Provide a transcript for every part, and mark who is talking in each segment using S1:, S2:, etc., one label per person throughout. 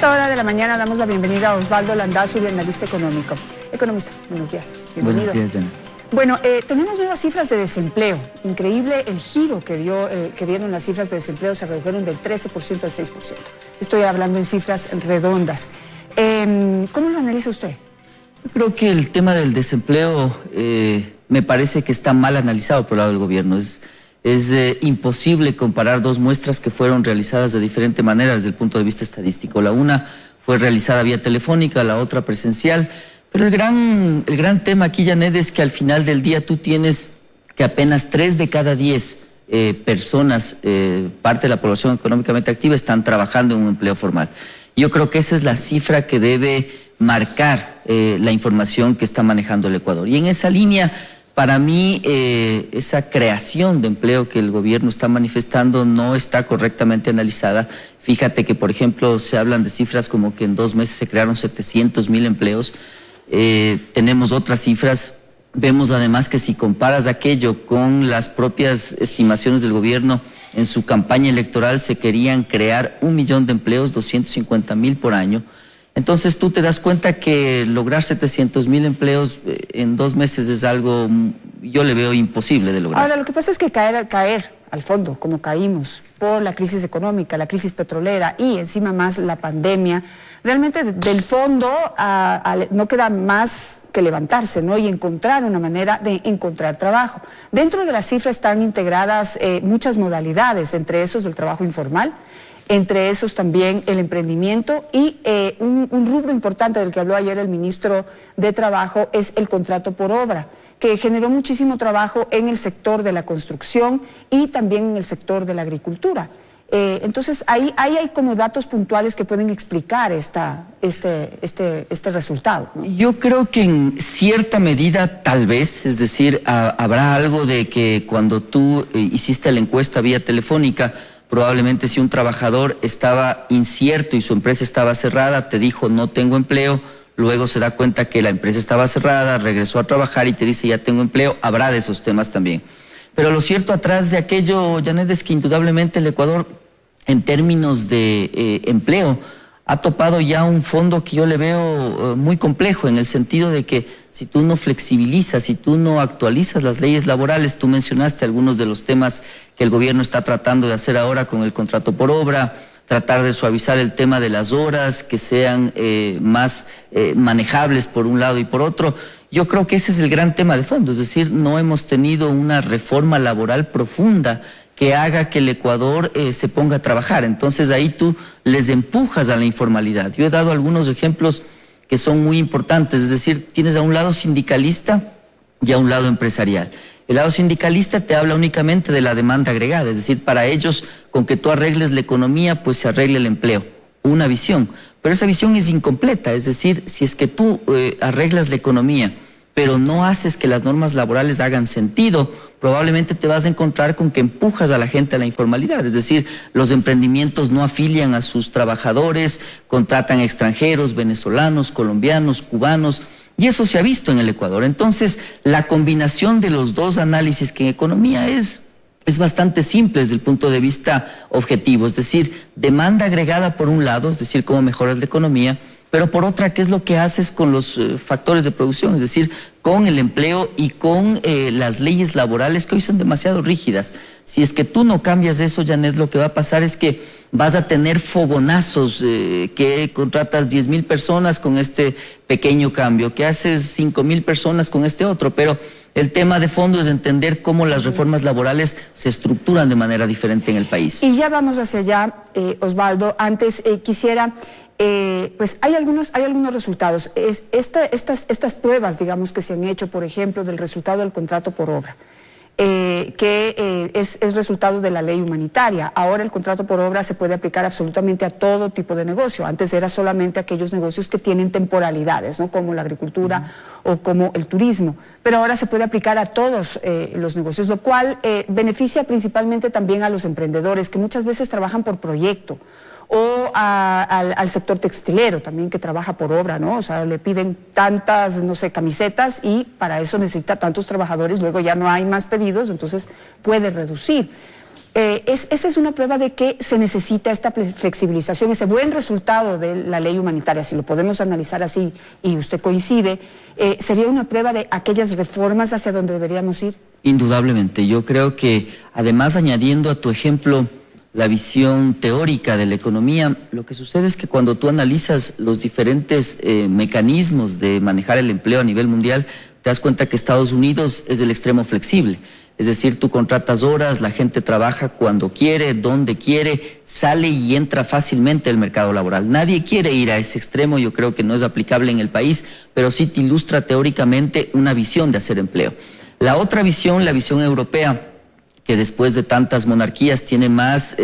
S1: esta hora de la mañana damos la bienvenida a Osvaldo Landazuri, analista económico. Economista, buenos días. Bienvenido.
S2: Buenos días, Diana.
S1: Bueno, tenemos nuevas cifras de desempleo. Increíble el giro que dieron las cifras de desempleo, se redujeron del 13% al 6%. Estoy hablando en cifras redondas. ¿Cómo lo analiza usted?
S2: Yo creo que el tema del desempleo me parece que está mal analizado por el lado del gobierno. Es imposible comparar dos muestras que fueron realizadas de diferente manera desde el punto de vista estadístico. La una fue realizada vía telefónica, la otra presencial. Pero el gran tema aquí, Janet, es que al final del día tú tienes que apenas 3 de cada 10 personas, parte de la población económicamente activa, están trabajando en un empleo formal. Yo creo que esa es la cifra que debe marcar la información que está manejando el Ecuador. Y en esa línea, para mí, esa creación de empleo que el gobierno está manifestando no está correctamente analizada. Fíjate que, por ejemplo, se hablan de cifras como que en 2 meses se crearon 700,000 empleos. Tenemos otras cifras. Vemos además que si comparas aquello con las propias estimaciones del gobierno, en su campaña electoral se querían crear 1 millón de empleos, 250,000 por año. Entonces tú te das cuenta que lograr 700,000 empleos en 2 meses es algo, yo le veo imposible de lograr.
S1: Ahora, lo que pasa es que caer al fondo, como caímos por la crisis económica, la crisis petrolera y encima más la pandemia, realmente del fondo no queda más que levantarse, ¿no? Y encontrar una manera de encontrar trabajo. Dentro de las cifras están integradas muchas modalidades, entre esos el trabajo informal, entre esos también el emprendimiento y un rubro importante del que habló ayer el ministro de Trabajo es el contrato por obra, que generó muchísimo trabajo en el sector de la construcción y también en el sector de la agricultura. Entonces, ahí hay como datos puntuales que pueden explicar este resultado, ¿no?
S2: Yo creo que en cierta medida, tal vez, es decir, habrá algo de que cuando tú hiciste la encuesta vía telefónica, probablemente si un trabajador estaba incierto y su empresa estaba cerrada, te dijo no tengo empleo, luego se da cuenta que la empresa estaba cerrada, regresó a trabajar y te dice ya tengo empleo, habrá de esos temas también. Pero lo cierto atrás de aquello, Janet, es que indudablemente el Ecuador, en términos de empleo, ha topado ya un fondo que yo le veo muy complejo, en el sentido de que si tú no flexibilizas, si tú no actualizas las leyes laborales, tú mencionaste algunos de los temas que el gobierno está tratando de hacer ahora con el contrato por obra, tratar de suavizar el tema de las horas, que sean más manejables por un lado y por otro. Yo creo que ese es el gran tema de fondo, es decir, no hemos tenido una reforma laboral profunda que haga que el Ecuador se ponga a trabajar. Entonces ahí tú les empujas a la informalidad. Yo he dado algunos ejemplos que son muy importantes, es decir, tienes a un lado sindicalista y a un lado empresarial. El lado sindicalista te habla únicamente de la demanda agregada, es decir, para ellos, con que tú arregles la economía, pues se arregle el empleo. Una visión, pero esa visión es incompleta, es decir, si es que tú arreglas la economía, pero no haces que las normas laborales hagan sentido, probablemente te vas a encontrar con que empujas a la gente a la informalidad. Es decir, los emprendimientos no afilian a sus trabajadores, contratan extranjeros, venezolanos, colombianos, cubanos, y eso se ha visto en el Ecuador. Entonces, la combinación de los dos análisis que en economía es bastante simple desde el punto de vista objetivo. Es decir, demanda agregada por un lado, es decir, cómo mejoras la economía, pero por otra, ¿qué es lo que haces con los factores de producción? Es decir, con el empleo y con las leyes laborales que hoy son demasiado rígidas. Si es que tú no cambias eso, Janet, lo que va a pasar es que vas a tener fogonazos, que contratas 10,000 personas con este pequeño cambio, que haces 5,000 personas con este otro, pero el tema de fondo es entender cómo las reformas laborales se estructuran de manera diferente en el país.
S1: Y ya vamos hacia allá, Osvaldo. Antes quisiera... pues hay algunos resultados. Estas pruebas, digamos, que se han hecho, por ejemplo, del resultado del contrato por obra, que es resultado de la ley humanitaria. Ahora el contrato por obra se puede aplicar absolutamente a todo tipo de negocio. Antes era solamente aquellos negocios que tienen temporalidades, ¿no? Como la agricultura o como el turismo. Pero ahora se puede aplicar a todos los negocios, lo cual beneficia principalmente también a los emprendedores, que muchas veces trabajan por proyecto, o al sector textilero también, que trabaja por obra, ¿no? O sea, le piden tantas, no sé, camisetas y para eso necesita tantos trabajadores, luego ya no hay más pedidos, entonces puede reducir. Esa es una prueba de que se necesita esta flexibilización, ese buen resultado de la ley humanitaria, si lo podemos analizar así y usted coincide, sería una prueba de aquellas reformas hacia donde deberíamos ir.
S2: Indudablemente, yo creo que además añadiendo a tu ejemplo la visión teórica de la economía, lo que sucede es que cuando tú analizas los diferentes mecanismos de manejar el empleo a nivel mundial, te das cuenta que Estados Unidos es el extremo flexible. Es decir, tú contratas horas, la gente trabaja cuando quiere, donde quiere, sale y entra fácilmente al mercado laboral. Nadie quiere ir a ese extremo, yo creo que no es aplicable en el país, pero sí te ilustra teóricamente una visión de hacer empleo. La otra visión, la visión europea, que después de tantas monarquías tiene más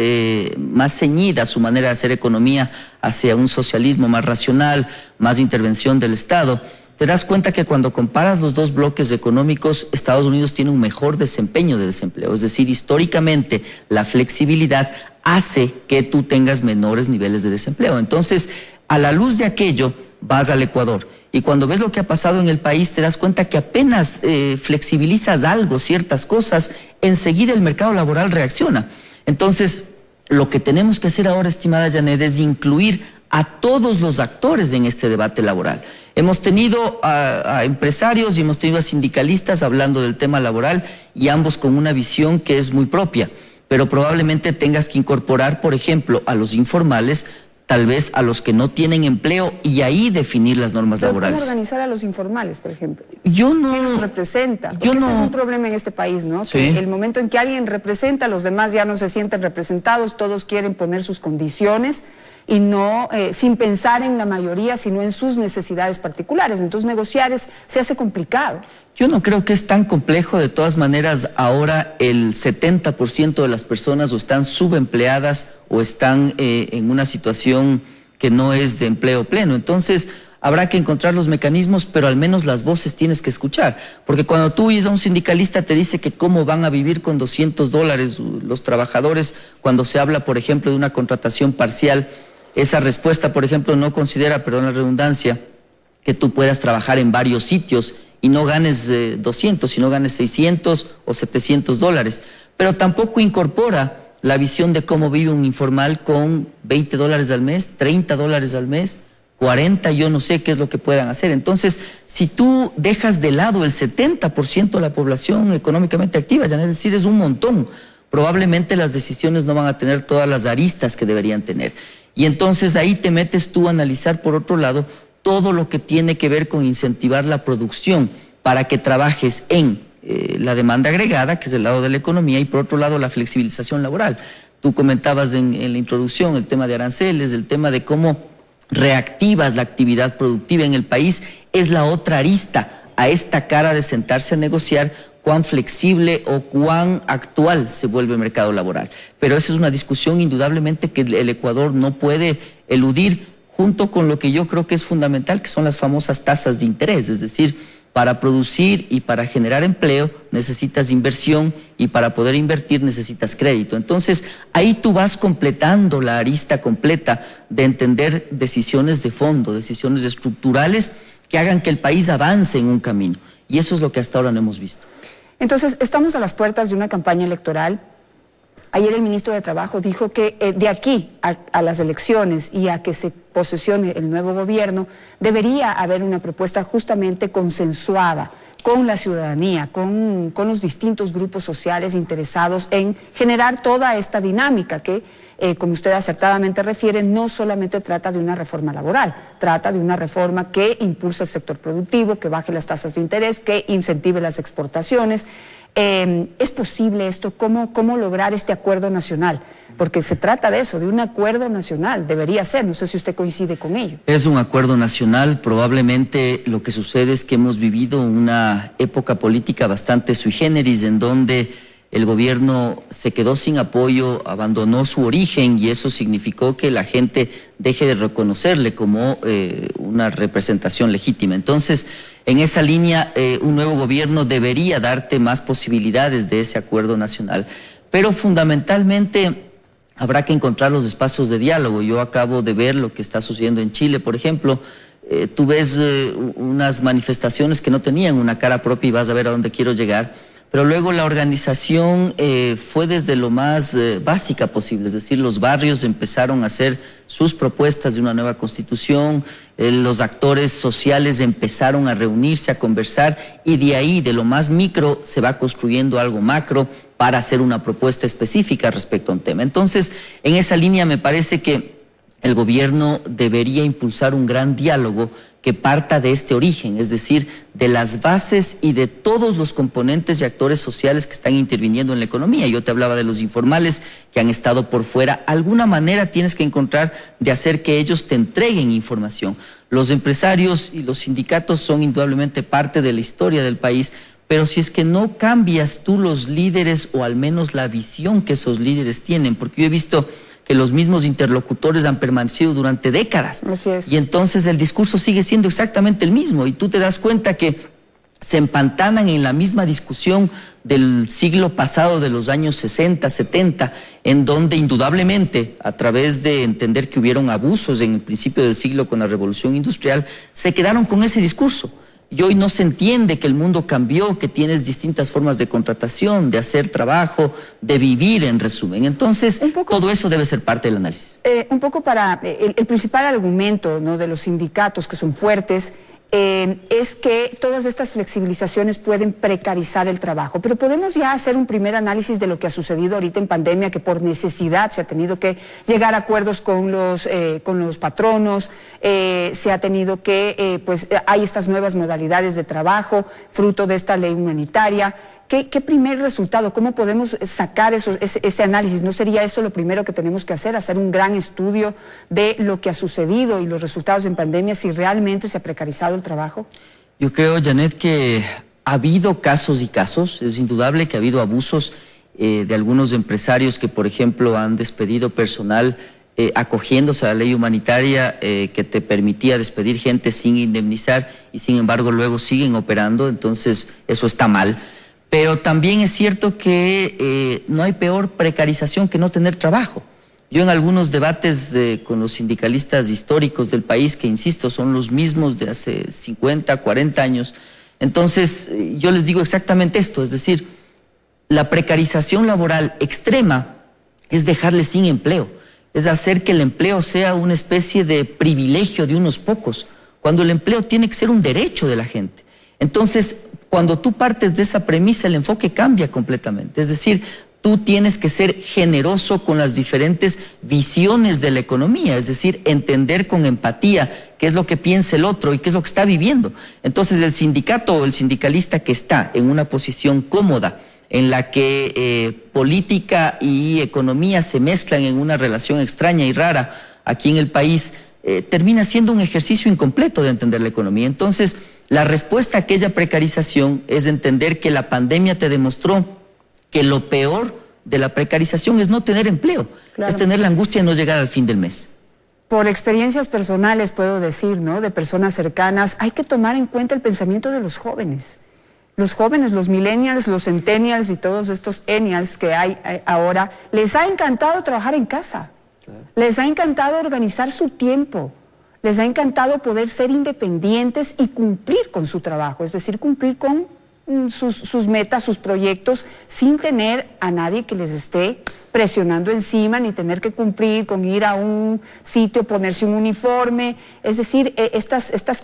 S2: ceñida su manera de hacer economía hacia un socialismo más racional, más intervención del Estado, te das cuenta que cuando comparas los dos bloques económicos, Estados Unidos tiene un mejor desempeño de desempleo. Es decir, históricamente la flexibilidad hace que tú tengas menores niveles de desempleo. Entonces, a la luz de aquello, vas al Ecuador. Y cuando ves lo que ha pasado en el país, te das cuenta que apenas flexibilizas algo, ciertas cosas, enseguida el mercado laboral reacciona. Entonces, lo que tenemos que hacer ahora, estimada Janet, es incluir a todos los actores en este debate laboral. Hemos tenido a empresarios y hemos tenido a sindicalistas hablando del tema laboral y ambos con una visión que es muy propia, pero probablemente tengas que incorporar, por ejemplo, a los informales, tal vez a los que no tienen empleo y ahí definir las normas laborales.
S1: ¿Cómo organizar a los informales, por ejemplo?
S2: Yo no...
S1: ¿Quién los representa? Porque ese es un problema en este país, ¿no?
S2: Sí.
S1: Que el momento en que alguien representa, los demás ya no se sienten representados, todos quieren poner sus condiciones y no sin pensar en la mayoría, sino en sus necesidades particulares. Entonces negociar se hace complicado.
S2: Yo no creo que es tan complejo. De todas maneras, ahora el 70% de las personas o están subempleadas o están en una situación que no es de empleo pleno. Entonces, habrá que encontrar los mecanismos, pero al menos las voces tienes que escuchar. Porque cuando tú oyes a un sindicalista te dice que cómo van a vivir con $200 los trabajadores cuando se habla, por ejemplo, de una contratación parcial. Esa respuesta, por ejemplo, no considera, perdón la redundancia, que tú puedas trabajar en varios sitios y no ganes 200, sino ganes 600 o $700. Pero tampoco incorpora la visión de cómo vive un informal con $20 al mes, $30 al mes, 40, yo no sé qué es lo que puedan hacer. Entonces, si tú dejas de lado el 70% de la población económicamente activa, ya es decir, es un montón, probablemente las decisiones no van a tener todas las aristas que deberían tener. Y entonces ahí te metes tú a analizar, por otro lado, todo lo que tiene que ver con incentivar la producción para que trabajes en la demanda agregada, que es el lado de la economía, y por otro lado la flexibilización laboral. Tú comentabas en la introducción el tema de aranceles, el tema de cómo reactivas la actividad productiva en el país, es la otra arista a esta cara de sentarse a negociar cuán flexible o cuán actual se vuelve el mercado laboral. Pero esa es una discusión indudablemente que el Ecuador no puede eludir, junto con lo que yo creo que es fundamental, que son las famosas tasas de interés. Es decir, para producir y para generar empleo necesitas inversión y para poder invertir necesitas crédito. Entonces, ahí tú vas completando la arista completa de entender decisiones de fondo, decisiones estructurales que hagan que el país avance en un camino. Y eso es lo que hasta ahora no hemos visto.
S1: Entonces, estamos a las puertas de una campaña electoral. Ayer el ministro de Trabajo dijo que de aquí a las elecciones y a que se posesione el nuevo gobierno, debería haber una propuesta justamente consensuada con la ciudadanía, con los distintos grupos sociales interesados en generar toda esta dinámica que, como usted acertadamente refiere, no solamente trata de una reforma laboral, trata de una reforma que impulse el sector productivo, que baje las tasas de interés, que incentive las exportaciones. ¿Es posible esto? ¿Cómo lograr este acuerdo nacional? Porque se trata de eso, de un acuerdo nacional, debería ser, no sé si usted coincide con ello.
S2: Es un acuerdo nacional, probablemente lo que sucede es que hemos vivido una época política bastante sui generis, en donde el gobierno se quedó sin apoyo, abandonó su origen y eso significó que la gente deje de reconocerle como una representación legítima. Entonces, en esa línea, un nuevo gobierno debería darte más posibilidades de ese acuerdo nacional, pero fundamentalmente habrá que encontrar los espacios de diálogo. Yo acabo de ver lo que está sucediendo en Chile, por ejemplo. Tú ves unas manifestaciones que no tenían una cara propia y vas a ver a dónde quiero llegar. pero luego la organización fue desde lo más básica posible, es decir, los barrios empezaron a hacer sus propuestas de una nueva constitución, los actores sociales empezaron a reunirse, a conversar, y de ahí, de lo más micro, se va construyendo algo macro para hacer una propuesta específica respecto a un tema. Entonces, en esa línea me parece que el gobierno debería impulsar un gran diálogo que parta de este origen, es decir, de las bases y de todos los componentes y actores sociales que están interviniendo en la economía. Yo te hablaba de los informales que han estado por fuera. Alguna manera tienes que encontrar de hacer que ellos te entreguen información. Los empresarios y los sindicatos son indudablemente parte de la historia del país, pero si es que no cambias tú los líderes, o al menos la visión que esos líderes tienen, porque yo he visto que los mismos interlocutores han permanecido durante décadas.
S1: Así es.
S2: Y entonces el discurso sigue siendo exactamente el mismo, y tú te das cuenta que se empantanan en la misma discusión del siglo pasado, de los años 60, 70, en donde indudablemente, a través de entender que hubieron abusos en el principio del siglo con la revolución industrial, se quedaron con ese discurso. Y hoy no se entiende que el mundo cambió, que tienes distintas formas de contratación, de hacer trabajo, de vivir, en resumen. Entonces, todo eso debe ser parte del análisis.
S1: Un poco para el principal argumento, ¿no?, de los sindicatos, que son fuertes, es que todas estas flexibilizaciones pueden precarizar el trabajo, pero podemos ya hacer un primer análisis de lo que ha sucedido ahorita en pandemia, que por necesidad se ha tenido que llegar a acuerdos con los patronos, se ha tenido que, hay estas nuevas modalidades de trabajo, fruto de esta ley humanitaria. ¿Qué primer resultado? ¿Cómo podemos sacar ese análisis? ¿No sería eso lo primero que tenemos que hacer? Hacer un gran estudio de lo que ha sucedido y los resultados en pandemia, si realmente se ha precarizado el trabajo.
S2: Yo creo, Janet, que ha habido casos y casos. Es indudable que ha habido abusos de algunos empresarios que, por ejemplo, han despedido personal acogiéndose a la ley humanitaria que te permitía despedir gente sin indemnizar, y sin embargo luego siguen operando. Entonces eso está mal. Pero también es cierto que no hay peor precarización que no tener trabajo. Yo en algunos debates con los sindicalistas históricos del país, que insisto, son los mismos de hace 50, 40 años, entonces yo les digo exactamente esto, es decir, la precarización laboral extrema es dejarles sin empleo, es hacer que el empleo sea una especie de privilegio de unos pocos, cuando el empleo tiene que ser un derecho de la gente. Entonces, cuando tú partes de esa premisa, el enfoque cambia completamente. Es decir, tú tienes que ser generoso con las diferentes visiones de la economía, es decir, entender con empatía qué es lo que piensa el otro y qué es lo que está viviendo. Entonces, el sindicato o el sindicalista que está en una posición cómoda, en la que política y economía se mezclan en una relación extraña y rara aquí en el país, termina siendo un ejercicio incompleto de entender la economía. Entonces, la respuesta a aquella precarización es entender que la pandemia te demostró que lo peor de la precarización es no tener empleo, claro, es tener la angustia de no llegar al fin del mes.
S1: Por experiencias personales puedo decir, ¿no?, de personas cercanas, hay que tomar en cuenta el pensamiento de los jóvenes. Los jóvenes, los millennials, los centennials y todos estos ennials que hay ahora, les ha encantado trabajar en casa. Claro. Les ha encantado organizar su tiempo. Les ha encantado poder ser independientes y cumplir con su trabajo, es decir, cumplir con sus metas, sus proyectos, sin tener a nadie que les esté presionando encima, ni tener que cumplir con ir a un sitio, ponerse un uniforme. Es decir, estos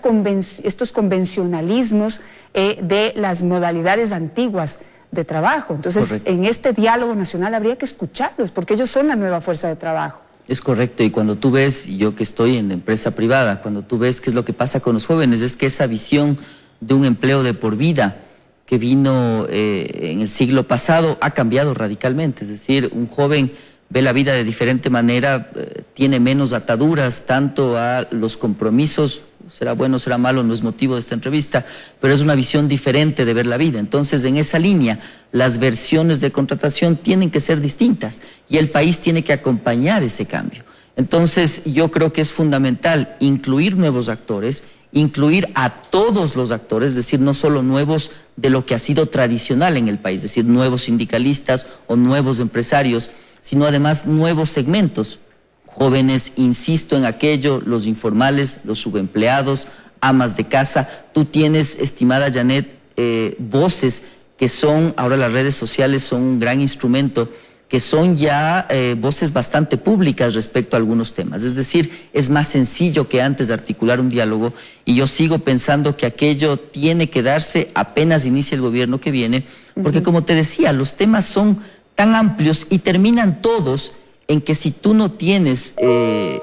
S1: convencionalismos de las modalidades antiguas de trabajo. Entonces, correcto, en este diálogo nacional habría que escucharlos, porque ellos son la nueva fuerza de trabajo.
S2: Es correcto, y cuando tú ves, y yo que estoy en la empresa privada, cuando tú ves qué es lo que pasa con los jóvenes, es que esa visión de un empleo de por vida que vino en el siglo pasado ha cambiado radicalmente. Es decir, un joven ve la vida de diferente manera, tiene menos ataduras tanto a los compromisos. Será bueno, será malo, no es motivo de esta entrevista, pero es una visión diferente de ver la vida. Entonces, en esa línea, las versiones de contratación tienen que ser distintas y el país tiene que acompañar ese cambio. Entonces, yo creo que es fundamental incluir nuevos actores, incluir a todos los actores, es decir, no solo nuevos de lo que ha sido tradicional en el país, es decir, nuevos sindicalistas o nuevos empresarios, sino además nuevos segmentos. Jóvenes, insisto en aquello, los informales, los subempleados, amas de casa. Tú tienes, estimada Janet, voces que son, ahora las redes sociales son un gran instrumento, que son ya voces bastante públicas respecto a algunos temas. Es decir, es más sencillo que antes de articular un diálogo, y yo sigo pensando que aquello tiene que darse apenas inicie el gobierno que viene, porque como te decía, los temas son tan amplios y terminan todos en que si tú no tienes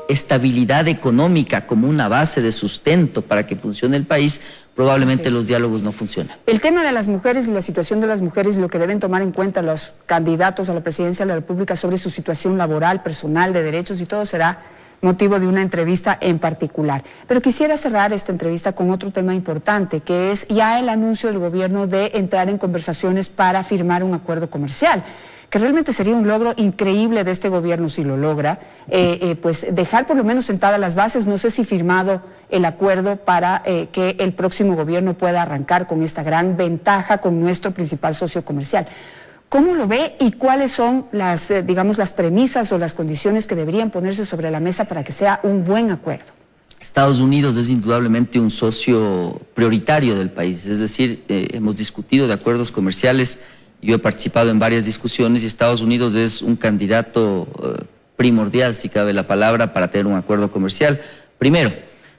S2: estabilidad económica como una base de sustento para que funcione el país, probablemente los diálogos no funcionan.
S1: El tema de las mujeres y la situación de las mujeres, lo que deben tomar en cuenta los candidatos a la presidencia de la República sobre su situación laboral, personal, de derechos y todo, será motivo de una entrevista en particular. Pero quisiera cerrar esta entrevista con otro tema importante, que es ya el anuncio del gobierno de entrar en conversaciones para firmar un acuerdo comercial, que realmente sería un logro increíble de este gobierno si lo logra, pues dejar por lo menos sentadas las bases, no sé si firmado el acuerdo para que el próximo gobierno pueda arrancar con esta gran ventaja con nuestro principal socio comercial. ¿Cómo lo ve y cuáles son las, digamos, las premisas o las condiciones que deberían ponerse sobre la mesa para que sea un buen acuerdo?
S2: Estados Unidos es indudablemente un socio prioritario del país, es decir, hemos discutido de acuerdos comerciales. Yo he participado en varias discusiones y Estados Unidos es un candidato primordial, si cabe la palabra, para tener un acuerdo comercial. Primero.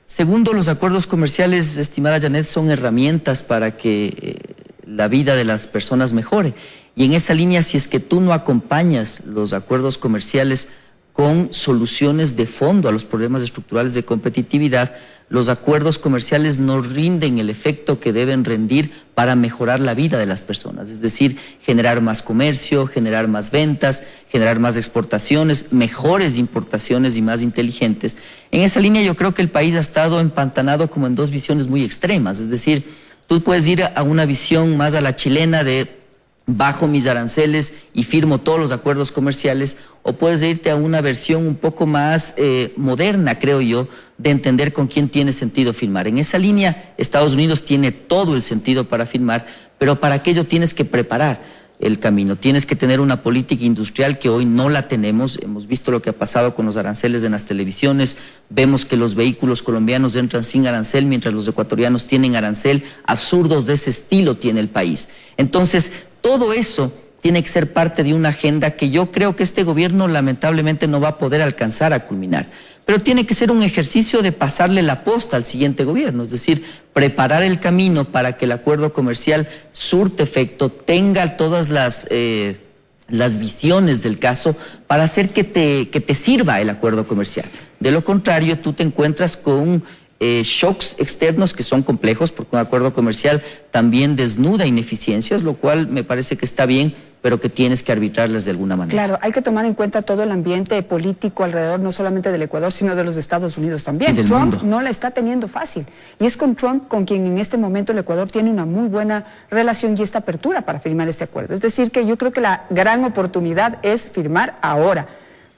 S2: Segundo, los acuerdos comerciales, estimada Janet, son herramientas para que la vida de las personas mejore. Y en esa línea, si es que tú no acompañas los acuerdos comerciales con soluciones de fondo a los problemas estructurales de competitividad, los acuerdos comerciales no rinden el efecto que deben rendir para mejorar la vida de las personas, es decir, generar más comercio, generar más ventas, generar más exportaciones, mejores importaciones y más inteligentes. En esa línea yo creo que el país ha estado empantanado como en dos visiones muy extremas, es decir, tú puedes ir a una visión más a la chilena de bajo mis aranceles y firmo todos los acuerdos comerciales, o puedes irte a una versión un poco más moderna, creo yo, de entender con quién tiene sentido firmar. En esa línea, Estados Unidos tiene todo el sentido para firmar, pero para aquello tienes que preparar el camino. Tienes que tener una política industrial que hoy no la tenemos. Hemos visto lo que ha pasado con los aranceles en las televisiones. Vemos que los vehículos colombianos entran sin arancel, mientras los ecuatorianos tienen arancel. Absurdos de ese estilo tiene el país. Entonces, todo eso tiene que ser parte de una agenda que yo creo que este gobierno lamentablemente no va a poder alcanzar a culminar. Pero tiene que ser un ejercicio de pasarle la posta al siguiente gobierno, es decir, preparar el camino para que el acuerdo comercial surte efecto, tenga todas las visiones del caso para hacer que te sirva el acuerdo comercial. De lo contrario, tú te encuentras con shocks externos que son complejos, porque un acuerdo comercial también desnuda ineficiencias, lo cual me parece que está bien, pero que tienes que arbitrarlas de alguna manera.
S1: Claro, hay que tomar en cuenta todo el ambiente político alrededor, no solamente del Ecuador, sino de los Estados Unidos también. Trump no la está teniendo fácil, y es con Trump con quien en este momento el Ecuador tiene una muy buena relación y esta apertura para firmar este acuerdo. Es decir, que yo creo que la gran oportunidad es firmar ahora,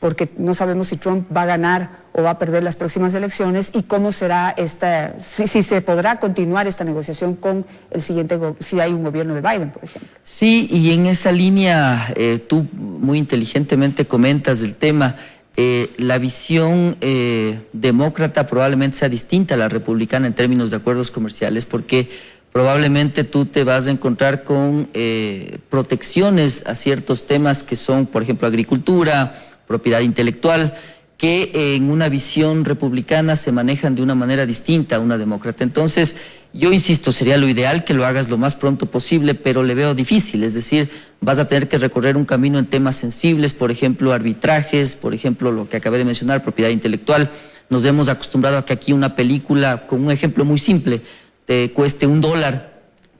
S1: porque no sabemos si Trump va a ganar o va a perder las próximas elecciones y cómo será si se podrá continuar esta negociación con el siguiente, si hay un gobierno de Biden, por ejemplo.
S2: Sí, y en esa línea tú muy inteligentemente comentas el tema. La visión demócrata probablemente sea distinta a la republicana en términos de acuerdos comerciales, porque probablemente tú te vas a encontrar con protecciones a ciertos temas que son, por ejemplo, agricultura, propiedad intelectual, que en una visión republicana se manejan de una manera distinta a una demócrata. Entonces, yo insisto, sería lo ideal que lo hagas lo más pronto posible, pero le veo difícil, es decir, vas a tener que recorrer un camino en temas sensibles, por ejemplo, arbitrajes, por ejemplo, lo que acabé de mencionar, propiedad intelectual. Nos hemos acostumbrado a que aquí una película, con un ejemplo muy simple, te cueste $1,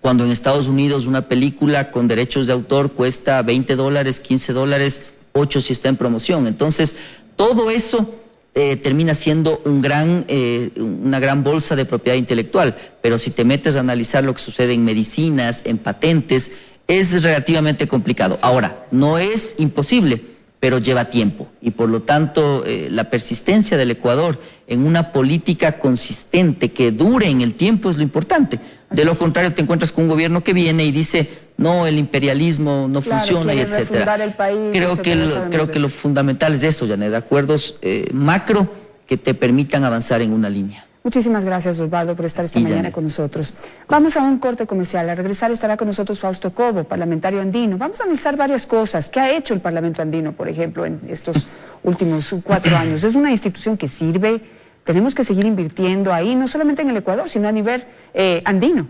S2: cuando en Estados Unidos una película con derechos de autor cuesta $20, $15, 8 si está en promoción. Entonces, todo eso termina siendo una gran bolsa de propiedad intelectual, pero si te metes a analizar lo que sucede en medicinas, en patentes, es relativamente complicado. Ahora, no es imposible, pero lleva tiempo, y por lo tanto la persistencia del Ecuador en una política consistente que dure en el tiempo es lo importante. De lo contrario, te encuentras con un gobierno que viene y dice: no, el imperialismo no funciona, y etcétera. Creo que lo fundamental es eso, Janet, acuerdos macro que te permitan avanzar en una línea.
S1: Muchísimas gracias, Osvaldo, por estar esta mañana con nosotros. Vamos a un corte comercial. Al regresar estará con nosotros Fausto Cobo, parlamentario andino. Vamos a analizar varias cosas. ¿Qué ha hecho el Parlamento andino, por ejemplo, en estos últimos 4 años? Es una institución que sirve. Tenemos que seguir invirtiendo ahí, no solamente en el Ecuador, sino a nivel andino.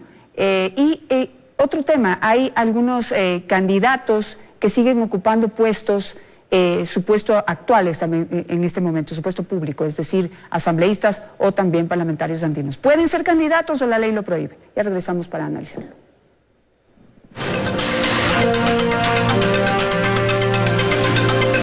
S1: Otro tema, hay algunos candidatos que siguen ocupando puestos, su puesto actuales también en este momento, su puesto público, es decir, asambleístas o también parlamentarios andinos. ¿Pueden ser candidatos o la ley lo prohíbe? Ya regresamos para analizarlo.